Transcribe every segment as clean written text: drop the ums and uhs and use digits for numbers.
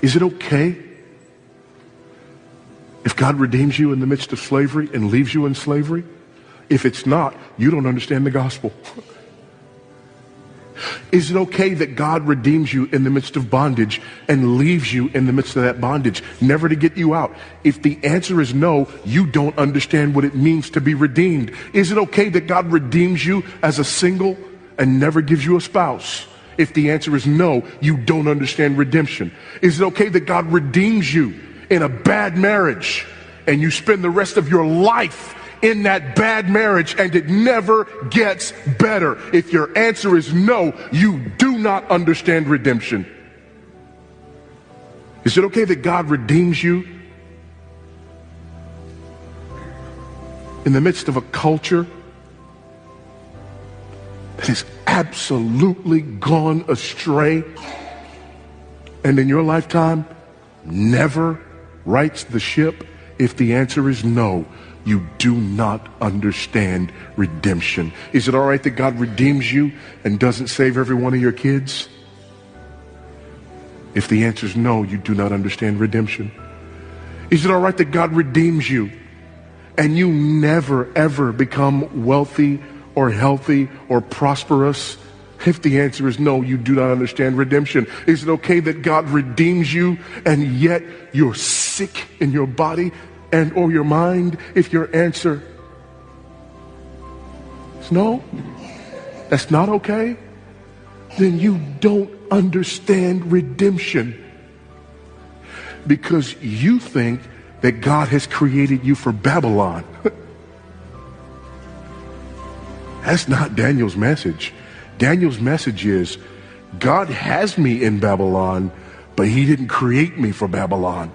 Is it okay if God redeems you in the midst of slavery and leaves you in slavery? If it's not, you don't understand the gospel. Is it okay that God redeems you in the midst of bondage and leaves you in the midst of that bondage, never to get you out? If the answer is no, you don't understand what it means to be redeemed. Is it okay that God redeems you as a single and never gives you a spouse? If the answer is no, you don't understand redemption. Is it okay that God redeems you in a bad marriage and you spend the rest of your life in that bad marriage and it never gets better? If your answer is no, you do not understand redemption. Is it okay that God redeems you in the midst of a culture that has absolutely gone astray and in your lifetime never rights the ship? If the answer is no, you do not understand redemption. Is it all right that God redeems you and doesn't save every one of your kids? If the answer is no, you do not understand redemption. Is it all right that God redeems you and you never ever become wealthy or healthy or prosperous? If the answer is no, you do not understand redemption. Is it okay that God redeems you and yet you're sick in your body and or your mind? If your answer is no, that's not okay, then you don't understand redemption, because you think that God has created you for Babylon. That's not Daniel's message. Daniel's message is, God has me in Babylon, but he didn't create me for Babylon.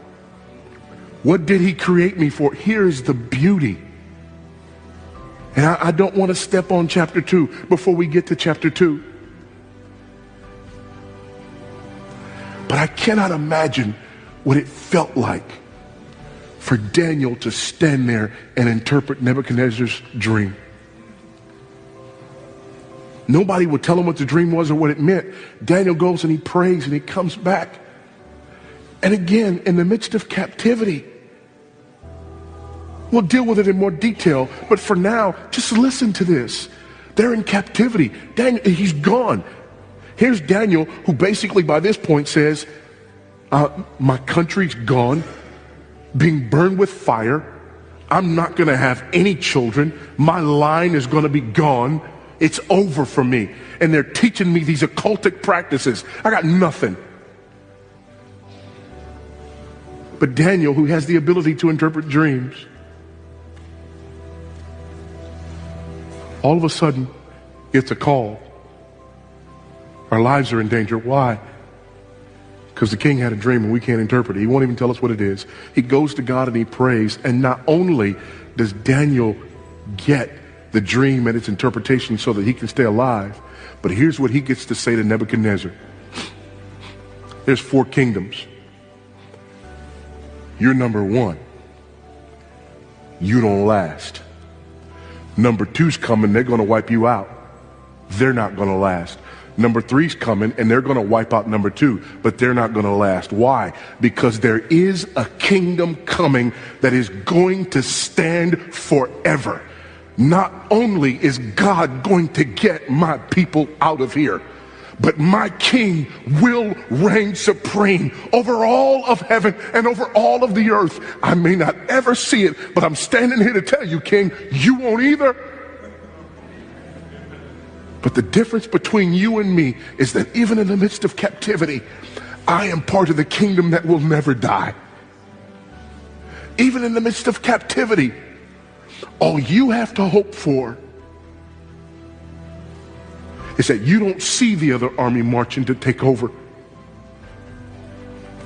What did he create me for? Here's the beauty. And I don't want to step on chapter 2 before we get to chapter 2. But I cannot imagine what it felt like for Daniel to stand there and interpret Nebuchadnezzar's dream. Nobody would tell him what the dream was or what it meant. Daniel goes and he prays and he comes back. And again, in the midst of captivity, we'll deal with it in more detail, but for now, just listen to this. They're in captivity. Daniel, he's gone. Here's Daniel, who basically by this point says, my country's gone, being burned with fire. I'm not going to have any children. My line is going to be gone. It's over for me. And they're teaching me these occultic practices. I got nothing. But Daniel, who has the ability to interpret dreams, all of a sudden gets a call. Our lives are in danger. Why? Because the king had a dream and we can't interpret it. He won't even tell us what it is. He goes to God and he prays. And not only does Daniel get the dream and its interpretation so that he can stay alive, but here's what he gets to say to Nebuchadnezzar. There's 4 kingdoms. You're number 1. You don't last. Number 2's coming. They're going to wipe you out. They're not going to last. Number 3's coming, and they're going to wipe out number 2, but they're not going to last. Why? Because there is a kingdom coming that is going to stand forever. Not only is God going to get my people out of here, but my king will reign supreme over all of heaven and over all of the earth. I may not ever see it, but I'm standing here to tell you, king, you won't either. But the difference between you and me is that even in the midst of captivity, I am part of the kingdom that will never die. Even in the midst of captivity, all you have to hope for is that you don't see the other army marching to take over.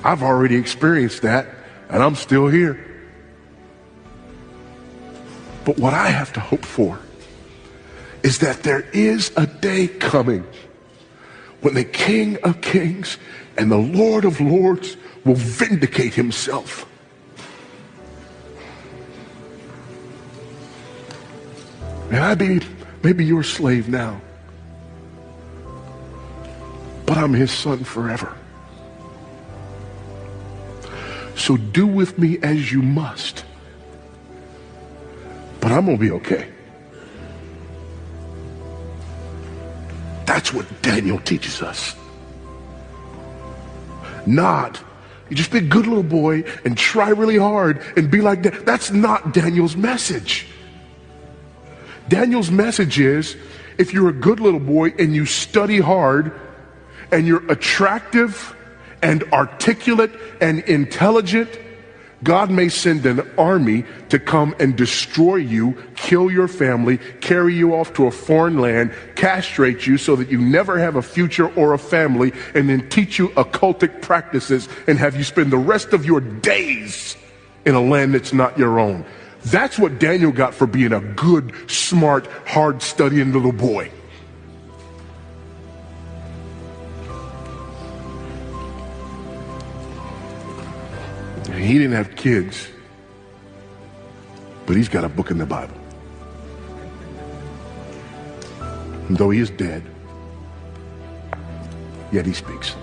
I've already experienced that, and I'm still here. But what I have to hope for is that there is a day coming when the King of Kings and the Lord of Lords will vindicate himself. And I be maybe your slave now, but I'm his son forever. So do with me as you must. But I'm going to be okay. That's what Daniel teaches us. Not, you just be a good little boy and try really hard and be like that. That's not Daniel's message. Daniel's message is, if you're a good little boy and you study hard and you're attractive and articulate and intelligent, God may send an army to come and destroy you, kill your family, carry you off to a foreign land, castrate you so that you never have a future or a family, and then teach you occultic practices and have you spend the rest of your days in a land that's not your own. That's what Daniel got for being a good, smart, hard studying little boy. He didn't have kids, but he's got a book in the Bible. And though he is dead, yet he speaks.